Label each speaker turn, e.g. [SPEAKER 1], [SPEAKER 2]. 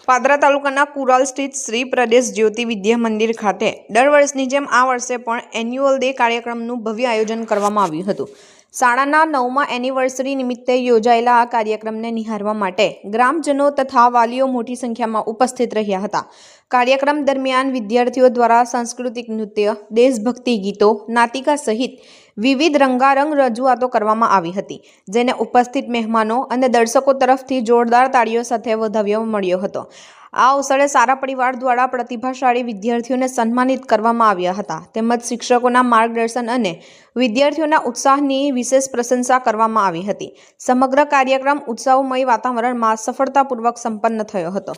[SPEAKER 1] પાદરા તાલુકાના કુરાલ સ્થિત શ્રી પ્રદેશ જ્યોતિ વિદ્યા મંદિર ખાતે દર વર્ષની જેમ આ વર્ષે પણ એન્યુઅલ ડે કાર્યક્રમનું ભવ્ય આયોજન કરવામાં આવ્યું હતું। શાળાના 9મા એનિવર્સરી નિમિત્તે યોજાયેલા આ કાર્યક્રમને નિહાળવા માટે ગ્રામજનો તથા વાલીઓ મોટી સંખ્યામાં ઉપસ્થિત રહ્યા હતા। કાર્યક્રમ દરમિયાન વિદ્યાર્થીઓ દ્વારા સાંસ્કૃતિક નૃત્ય, દેશભક્તિ ગીતો, નાટિકા સહિત વિવિધ રંગારંગ રજૂઆતો કરવામાં આવી હતી, જેને ઉપસ્થિત મહેમાનો અને દર્શકો તરફથી જોરદાર તાળીઓ સાથે વધાવ્યો મળ્યો હતો। આ અવસરે સારા પરિવાર દ્વારા પ્રતિભાશાળી વિદ્યાર્થીઓને સન્માનિત કરવામાં આવ્યા હતા, તેમજ શિક્ષકોના માર્ગદર્શન અને વિદ્યાર્થીઓના ઉત્સાહની વિશેષ પ્રશંસા કરવામાં આવી હતી। સમગ્ર કાર્યક્રમ ઉત્સવમય વાતાવરણમાં સફળતાપૂર્વક સંપન્ન થયો હતો।